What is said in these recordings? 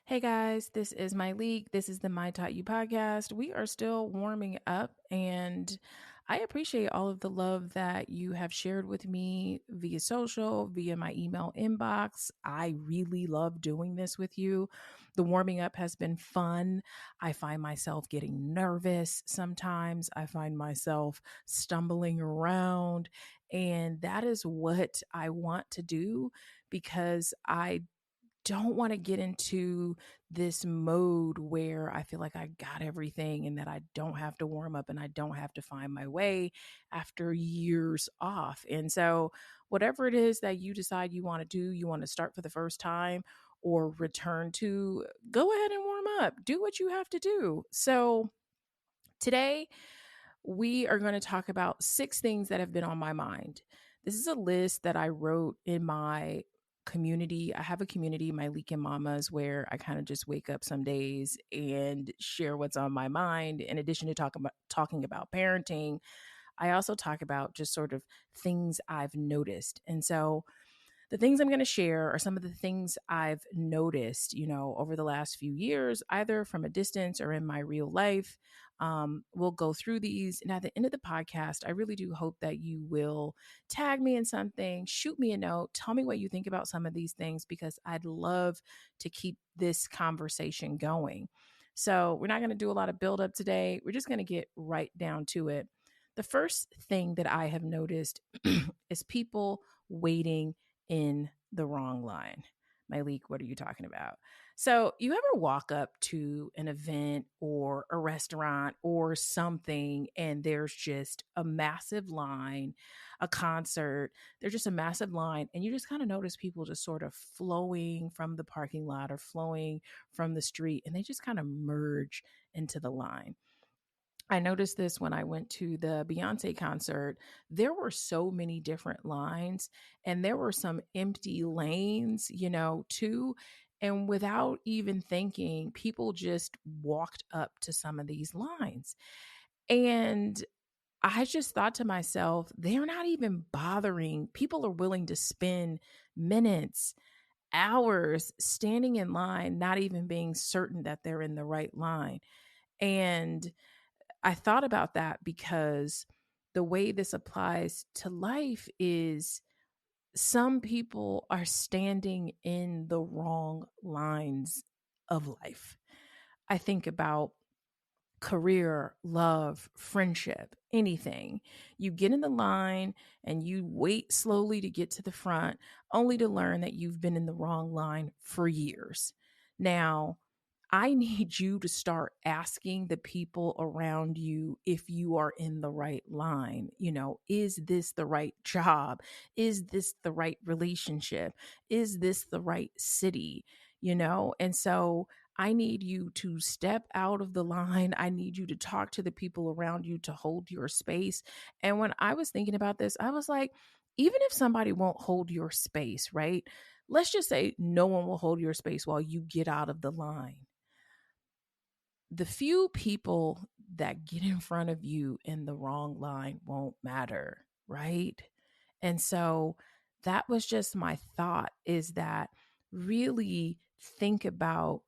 Hey guys, this is my league. This is the My Taught You podcast. We are still warming up, and I appreciate all of the love that you have shared with me via social, via my email inbox. I really love doing this with you. The warming up has been fun. I find myself getting nervous sometimes, I find myself stumbling around, and that is what I want to do because I don't want to get into this mode where I feel like I got everything and that I don't have to warm up and I don't have to find my way after years off. And so, whatever it is that you decide you want to do, you want to start for the first time or return to, go ahead and warm up. Do what you have to do. So, today we are going to talk about 6 things that have been on my mind. This is a list that I wrote in my community. I have a community, my Leakin Mamas, where I kind of just wake up some days and share what's on my mind. In addition to talking about parenting, I also talk about just sort of things I've noticed. And so the things I'm going to share are some of the things I've noticed, over the last few years, either from a distance or in my real life. We'll go through these. And at the end of the podcast, I really do hope that you will tag me in something, shoot me a note, tell me what you think about some of these things, because I'd love to keep this conversation going. So we're not going to do a lot of build up today. We're just going to get right down to it. The first thing that I have noticed is people waiting in the wrong line. My leak, what are you talking about? So, you ever walk up to an event or a restaurant or something, and there's just a massive line, a concert, there's just a massive line, and you just kind of notice people just sort of flowing from the parking lot or flowing from the street, and they just kind of merge into the line. I noticed this when I went to the Beyonce concert. There were so many different lines and there were some empty lanes, too. And without even thinking, people just walked up to some of these lines. And I just thought to myself, they're not even bothering. People are willing to spend minutes, hours standing in line, not even being certain that they're in the right line. And I thought about that because the way this applies to life is some people are standing in the wrong lines of life. I think about career, love, friendship, anything. You get in the line and you wait slowly to get to the front, only to learn that you've been in the wrong line for years. Now, I need you to start asking the people around you if you are in the right line. Is this the right job? Is this the right relationship? Is this the right city? And so I need you to step out of the line. I need you to talk to the people around you to hold your space. And when I was thinking about this, I was like, even if somebody won't hold your space, right? Let's just say no one will hold your space while you get out of the line. The few people that get in front of you in the wrong line won't matter, right? And so that was just my thought, is that really think about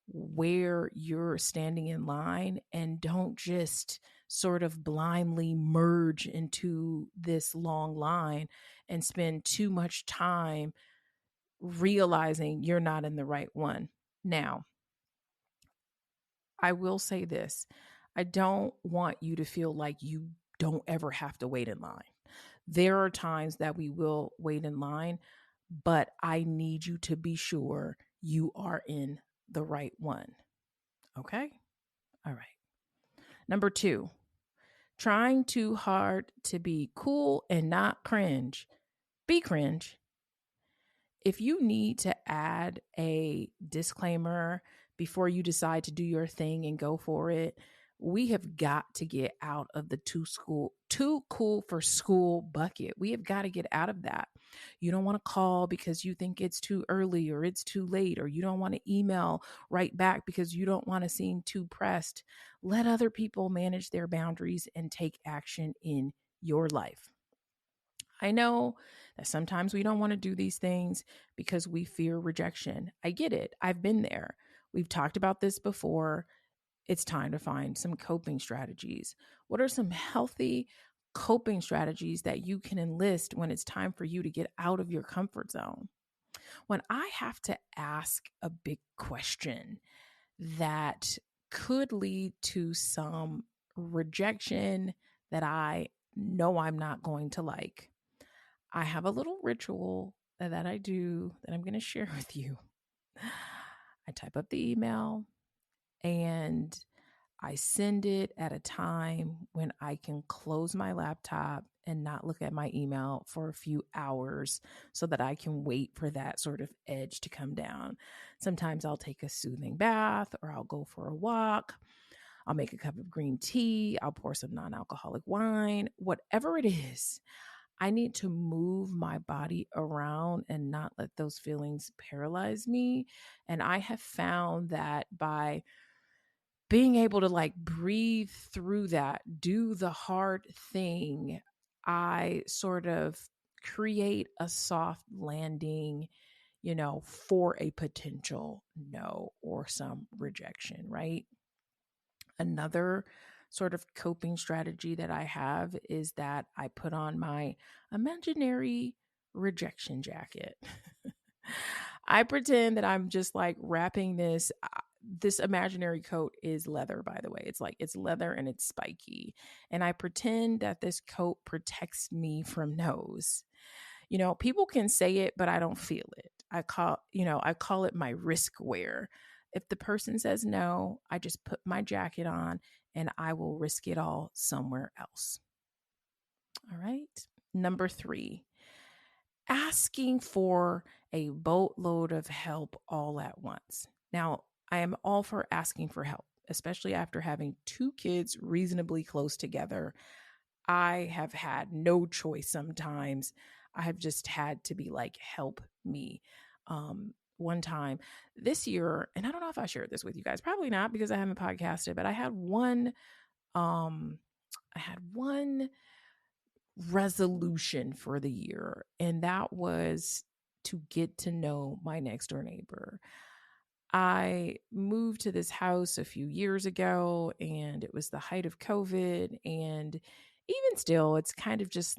where you're standing in line and don't just sort of blindly merge into this long line and spend too much time realizing you're not in the right one. Now, I will say this. I don't want you to feel like you don't ever have to wait in line. There are times that we will wait in line, but I need you to be sure you are in the right one. Okay? All right. Number 2, trying too hard to be cool and not cringe. Be cringe. If you need to add a disclaimer before you decide to do your thing and go for it, we have got to get out of the too cool for school bucket. We have got to get out of that. You don't want to call because you think it's too early or it's too late, or you don't want to email right back because you don't want to seem too pressed. Let other people manage their boundaries and take action in your life. I know that sometimes we don't want to do these things because we fear rejection. I get it. I've been there. We've talked about this before. It's time to find some coping strategies. What are some healthy coping strategies that you can enlist when it's time for you to get out of your comfort zone? When I have to ask a big question that could lead to some rejection that I know I'm not going to like, I have a little ritual that I do that I'm going to share with you. I type up the email and I send it at a time when I can close my laptop and not look at my email for a few hours so that I can wait for that sort of edge to come down. Sometimes I'll take a soothing bath or I'll go for a walk. I'll make a cup of green tea. I'll pour some non alcoholic wine. Whatever it is, I need to move my body around and not let those feelings paralyze me. And I have found that by being able to like breathe through that, do the hard thing, I sort of create a soft landing, for a potential no or some rejection, right? Another sort of coping strategy that I have is that I put on my imaginary rejection jacket. I pretend that I'm just like wrapping this imaginary coat is leather, by the way. It's leather and it's spiky. And I pretend that this coat protects me from no's. People can say it, but I don't feel it. I call it my risk wear. If the person says no, I just put my jacket on and I will risk it all somewhere else. All right. Number 3, asking for a boatload of help all at once. Now, I am all for asking for help, especially after having 2 kids reasonably close together. I have had no choice sometimes. I have just had to be like, help me. One time this year, and I don't know if I shared this with you guys, probably not because I haven't podcasted, but I had one resolution for the year, and that was to get to know my next door neighbor. I moved to this house a few years ago and it was the height of COVID. And even still, it's kind of just,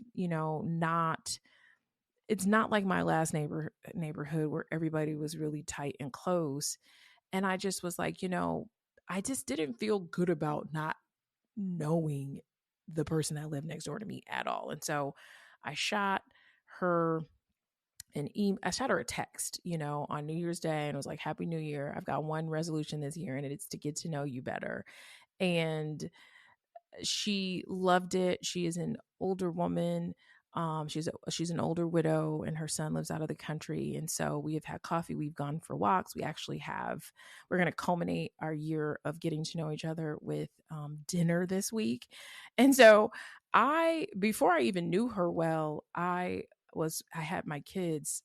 it's not like my last neighborhood where everybody was really tight and close. And I just was like, I just didn't feel good about not knowing the person that lived next door to me at all. And so I shot her I shot her a text, on New Year's Day, and it was like, Happy New Year. I've got one resolution this year, and it's to get to know you better. And she loved it. She is an older woman. She's an older widow, and her son lives out of the country. And so we have had coffee. We've gone for walks. We're going to culminate our year of getting to know each other with dinner this week. And so before I even knew her well, I had my kids.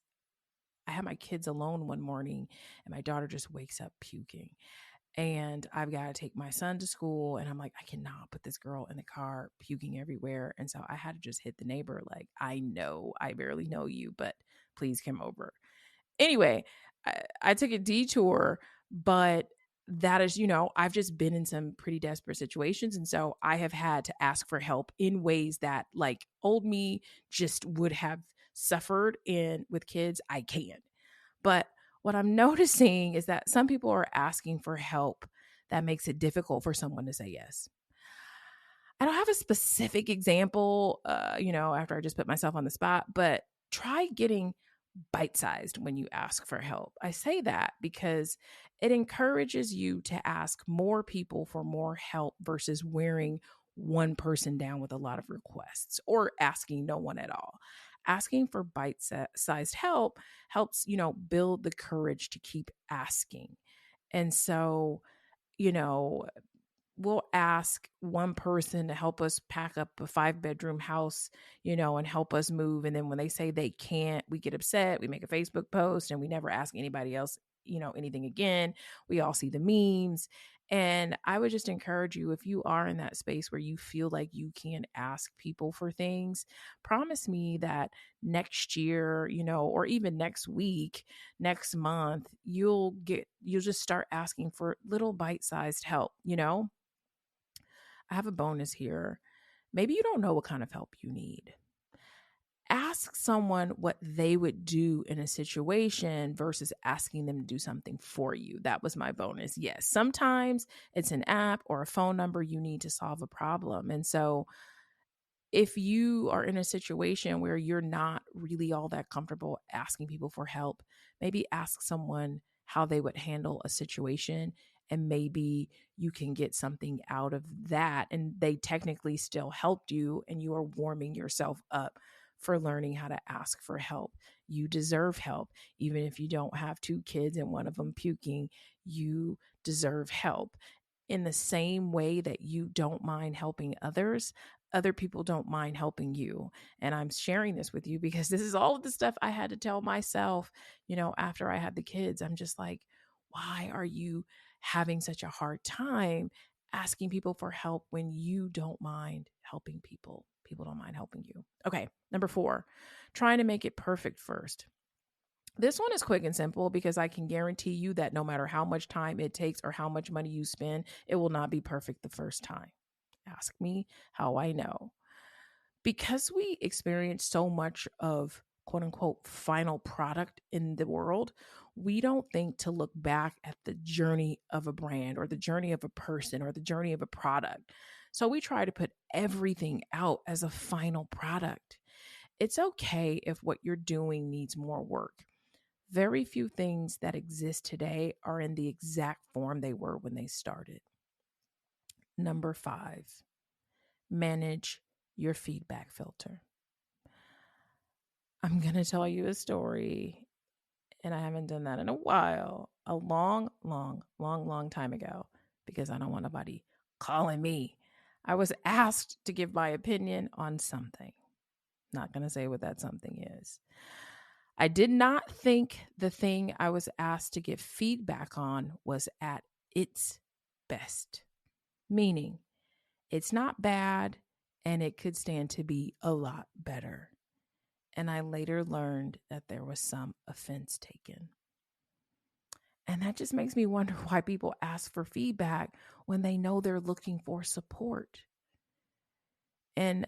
I had my kids alone one morning, and my daughter just wakes up puking, and I've got to take my son to school. And I'm like, I cannot put this girl in the car puking everywhere. And so I had to just hit the neighbor, like, I know I barely know you, but please come over. Anyway, I took a detour, but that is, I've just been in some pretty desperate situations. And so I have had to ask for help in ways that like old me just would have suffered in with kids. I can. But what I'm noticing is that some people are asking for help that makes it difficult for someone to say yes. I don't have a specific example, after I just put myself on the spot, but try getting bite sized when you ask for help. I say that because it encourages you to ask more people for more help versus wearing one person down with a lot of requests or asking no one at all. Asking for bite sized help helps, build the courage to keep asking. And so, you know, we'll ask one person to help us pack up a 5-bedroom house, and help us move. And then when they say they can't, we get upset. We make a Facebook post and we never ask anybody else anything again. We all see the memes. And I would just encourage you, if you are in that space where you feel like you can ask people for things, promise me that next year, or even next week, next month, you'll just start asking for little bite-sized help. I have a bonus here. Maybe you don't know what kind of help you need. Ask someone what they would do in a situation versus asking them to do something for you. That was my bonus. Yes, sometimes it's an app or a phone number you need to solve a problem. And so if you are in a situation where you're not really all that comfortable asking people for help, maybe ask someone how they would handle a situation, and maybe you can get something out of that. And they technically still helped you, and you are warming yourself up for learning how to ask for help. You deserve help. Even if you don't have two kids and one of them puking, you deserve help. In the same way that you don't mind helping others, other people don't mind helping you. And I'm sharing this with you because this is all of the stuff I had to tell myself, after I had the kids. I'm just like, why are you having such a hard time asking people for help when you don't mind helping people? People don't mind helping you. Okay, number 4, trying to make it perfect first. This one is quick and simple because I can guarantee you that no matter how much time it takes or how much money you spend, it will not be perfect the first time. Ask me how I know. Because we experience so much of quote unquote final product in the world, we don't think to look back at the journey of a brand or the journey of a person or the journey of a product. So we try to put everything out as a final product. It's okay if what you're doing needs more work. Very few things that exist today are in the exact form they were when they started. Number 5, manage your feedback filter. I'm going to tell you a story, and I haven't done that in a while, a long, long, long, long time ago, because I don't want nobody calling me. I was asked to give my opinion on something. Not going to say what that something is. I did not think the thing I was asked to give feedback on was at its best, meaning it's not bad and it could stand to be a lot better. And I later learned that there was some offense taken. And that just makes me wonder why people ask for feedback when they know they're looking for support. And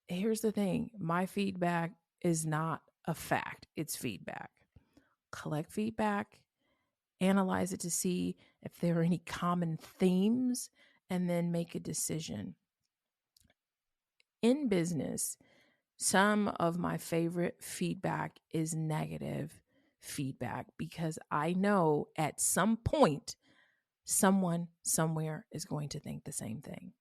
here's the thing, my feedback is not a fact, it's feedback. Collect feedback, analyze it to see if there are any common themes, and then make a decision. In business, some of my favorite feedback is negative feedback because I know at some point, someone somewhere is going to think the same thing.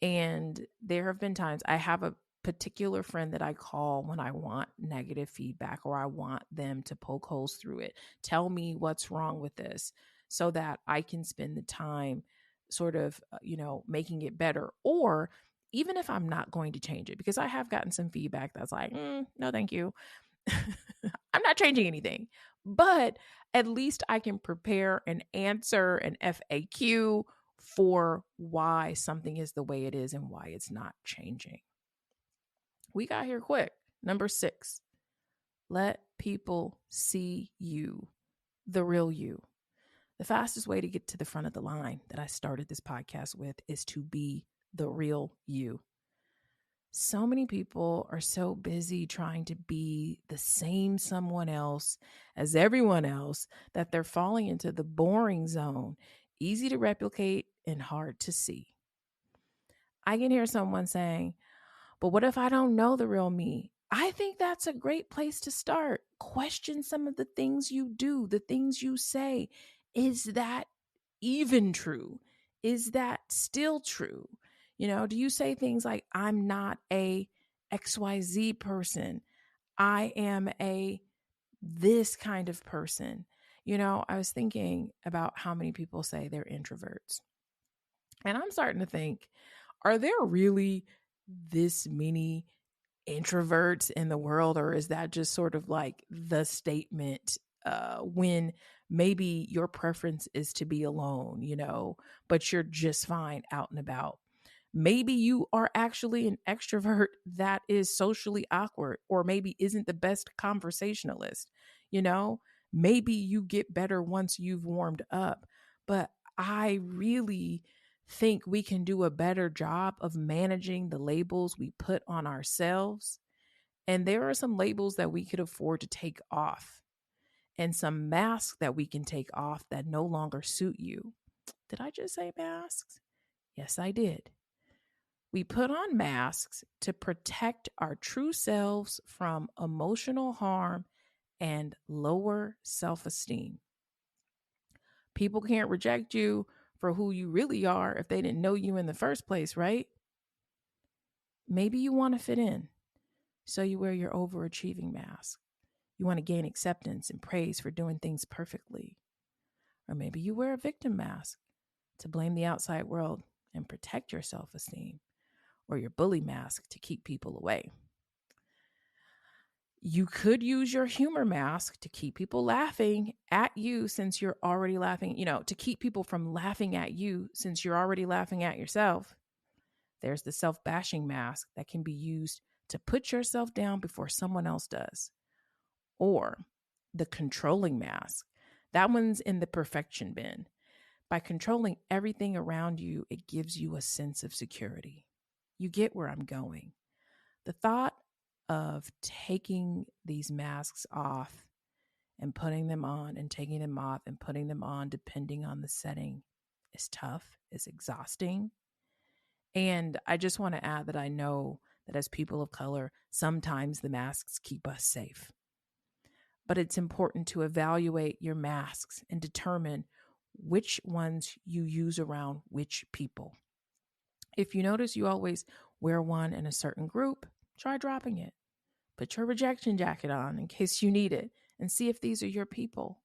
And there have been times I have a particular friend that I call when I want negative feedback or I want them to poke holes through it. Tell me what's wrong with this so that I can spend the time sort of, making it better. Or even if I'm not going to change it, because I have gotten some feedback that's like, no, thank you. I'm not changing anything, but at least I can prepare an answer, an FAQ for why something is the way it is and why it's not changing. We got here quick. Number 6, let people see you, the real you. The fastest way to get to the front of the line that I started this podcast with is to be the real you. So many people are so busy trying to be the same someone else as everyone else that they're falling into the boring zone, easy to replicate and hard to see. I can hear someone saying, but what if I don't know the real me? I think that's a great place to start. Question some of the things you do, the things you say. Is that even true? Is that still true? Do you say things like, I'm not a XYZ person. I am a this kind of person. I was thinking about how many people say they're introverts. And I'm starting to think, are there really this many introverts in the world, or is that just sort of like the statement when maybe your preference is to be alone, but you're just fine out and about. Maybe you are actually an extrovert that is socially awkward, or maybe isn't the best conversationalist. You know, maybe you get better once you've warmed up. But I really think we can do a better job of managing the labels we put on ourselves. And there are some labels that we could afford to take off, and some masks that we can take off that no longer suit you. Did I just say masks? Yes, I did. We put on masks to protect our true selves from emotional harm and lower self esteem. People can't reject you for who you really are if they didn't know you in the first place, right? Maybe you want to fit in, so you wear your overachieving mask. You want to gain acceptance and praise for doing things perfectly. Or maybe you wear a victim mask to blame the outside world and protect your self esteem, or your bully mask to keep people away. You could use your humor mask to keep people laughing at you since you're already laughing, to keep people from laughing at you since you're already laughing at yourself. There's the self bashing mask that can be used to put yourself down before someone else does. Or the controlling mask. That one's in the perfection bin. By controlling everything around you, it gives you a sense of security. You get where I'm going. The thought of taking these masks off and putting them on and taking them off and putting them on, depending on the setting, is tough, is exhausting. And I just want to add that I know that as people of color, sometimes the masks keep us safe. But it's important to evaluate your masks and determine which ones you use around which people. If you notice you always wear one in a certain group, try dropping it. Put your rejection jacket on in case you need it, and see if these are your people.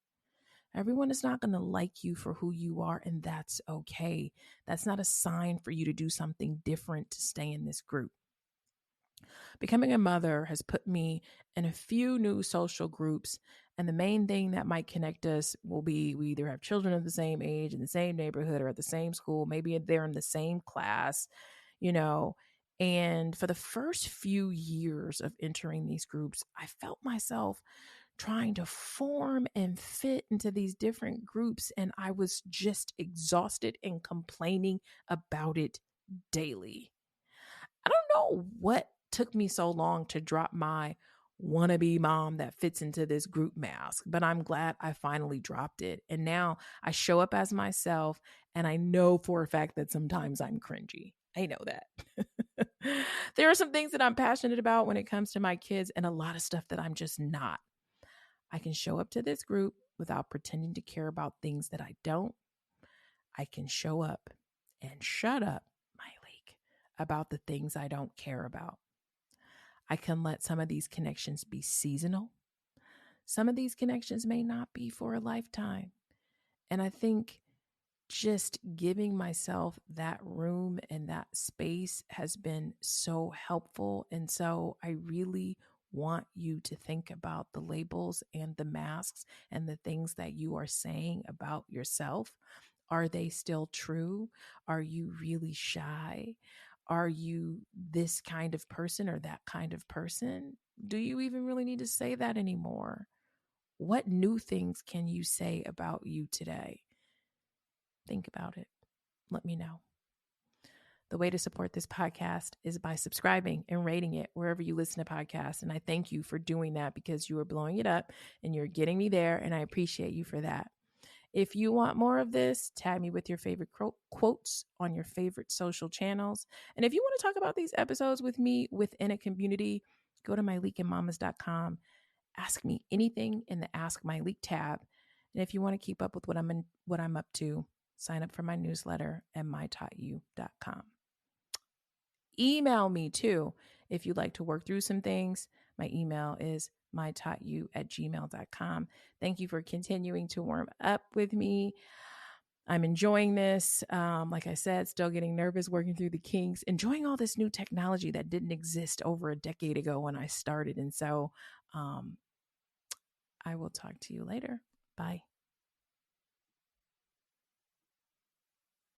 Everyone is not going to like you for who you are, and that's okay. That's not a sign for you to do something different to stay in this group. Becoming a mother has put me in a few new social groups, and the main thing that might connect us will be we either have children of the same age in the same neighborhood or at the same school. Maybe they're in the same class, you know. And for the first few years of entering these groups, I felt myself trying to form and fit into these different groups, and I was just exhausted and complaining about it daily. I don't know what took me so long to drop my wannabe mom that fits into this group mask, but I'm glad I finally dropped it. And now I show up as myself, and I know for a fact that sometimes I'm cringy. I know that. There are some things that I'm passionate about when it comes to my kids, and a lot of stuff that I'm just not. I can show up to this group without pretending to care about things that I don't. I can show up and shut up, my leak, about the things I don't care about. I can let some of these connections be seasonal. Some of these connections may not be for a lifetime. And I think just giving myself that room and that space has been so helpful. And so I really want you to think about the labels and the masks and the things that you are saying about yourself. Are they still true? Are you really shy? Are you this kind of person or that kind of person? Do you even really need to say that anymore? What new things can you say about you today? Think about it. Let me know. The way to support this podcast is by subscribing and rating it wherever you listen to podcasts. And I thank you for doing that because you are blowing it up and you're getting me there. And I appreciate you for that. If you want more of this, tag me with your favorite quotes on your favorite social channels. And if you want to talk about these episodes with me within a community, go to myleakinmamas.com. Ask me anything in the Ask My Leak tab. And if you want to keep up with what I'm up to, sign up for my newsletter at mytaughtyou.com. Email me too if you'd like to work through some things. My email is mytaughtyou@gmail.com. Thank you for continuing to warm up with me. I'm enjoying this. Like I said, still getting nervous, working through the kinks, enjoying all this new technology that didn't exist over a decade ago when I started. And so I will talk to you later. Bye.